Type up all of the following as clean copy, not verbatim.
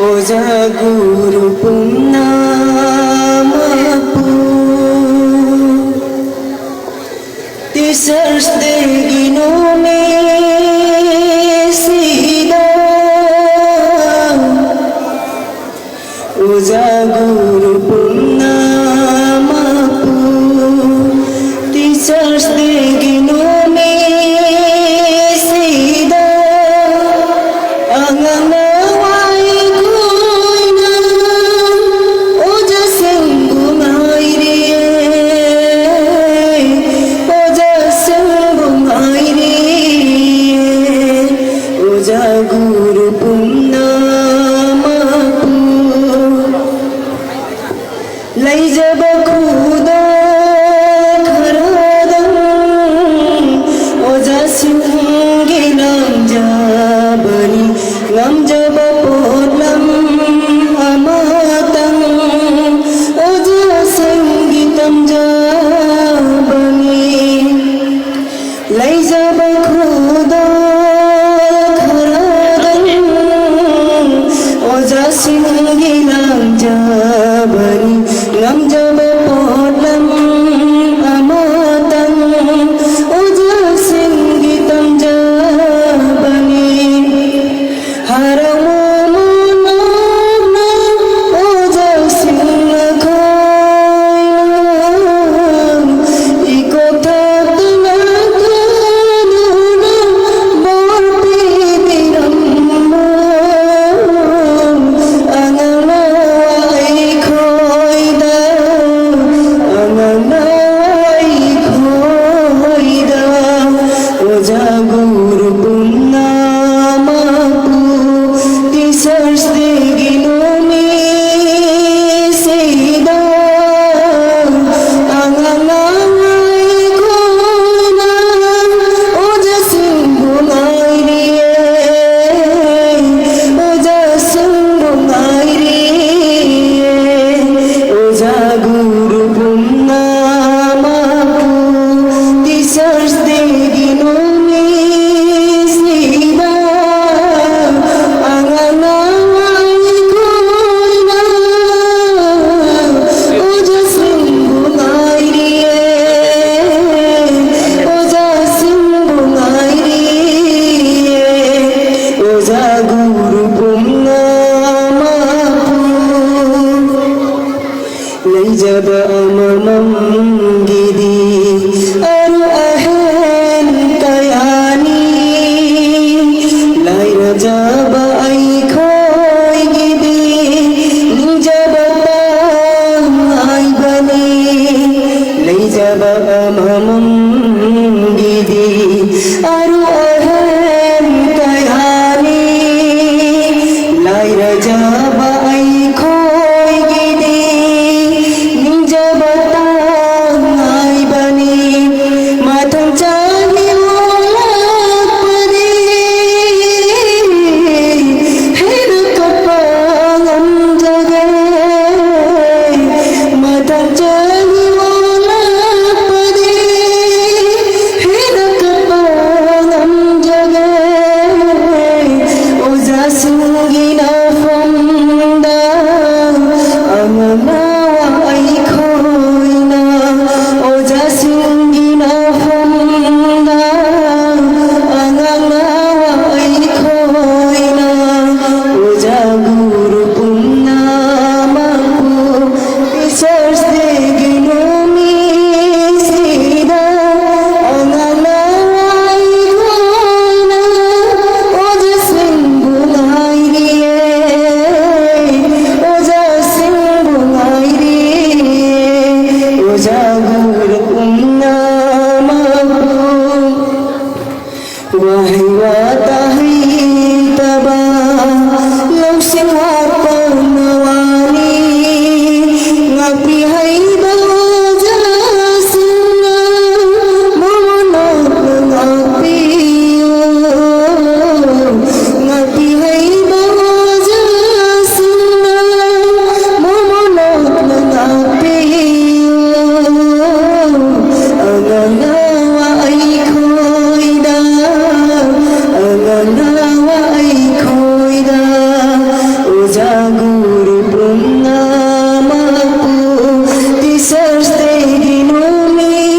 Oja guru punnamapu Teachers they ginome sida Oja guru punnamapu Teachers they ginome sida angana Guru punnamapu lai jab khuda kharadam oja singi nam jabani nam jab podlam amatam oja sangitam jabani lai jab khuda Singi nam jabani nam jab podlam amatam oja singitam jabani haramu munana oja singha khaina ikotha tana kanuna borpi diram Oja guru punnamapu teachers they ginome sida anganai koina oja singunai re oja singunai re oja guru punnamapu teachers they ginome Liwata hay taba Lau singat panawani Ngapi hay bawaja suna Mamunod ng apiyo Ngapi hay bawaja suna Mamunod ng apiyo Ang nawa ay ko'y da Ang nawa ay ko'y da O jaguri punga mapu Tisers te ginumisida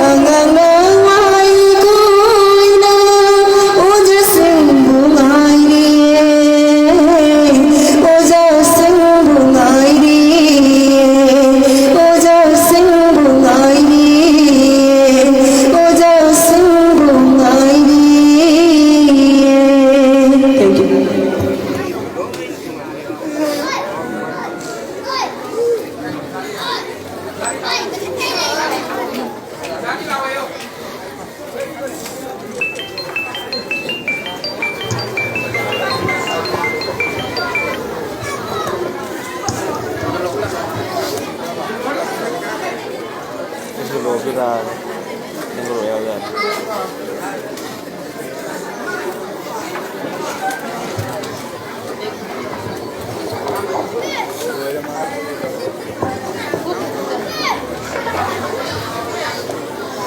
Ang nawa ay ko'y da O jasing bungay diye O jasing bungay diye O jasing bungay diye O jasing bungay diye. Thank you. Dulu kita nunggu ya kan.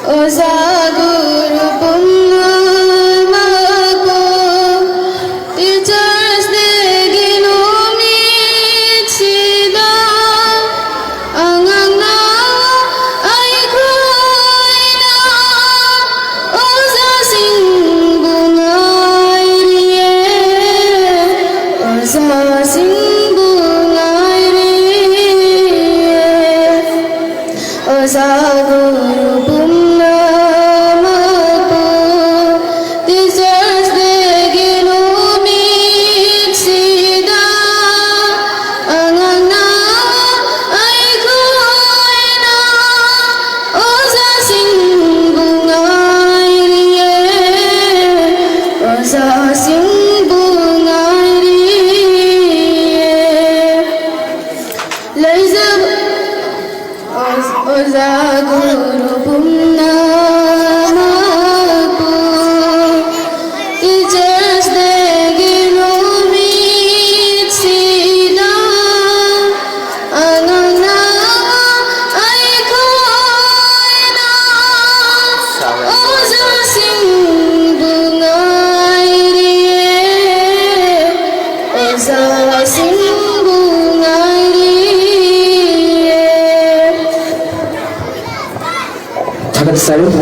O Sadguru Punnamago, teachers de ginumitsida, ang nawa ay ko'y na, o sasing bungay riye, o sasing bungay riye, o Sadguru Punnamago, teachers de ginumitsida, ang nawa ay ko'y na, o sasing bungay riye, o sasing bungay riye. O Sadguru Punnamago, teachers de ginumitsida, ang nawa ay ko'y na, o sasing bungay riye, o sasing bungay riye. Sangat salut,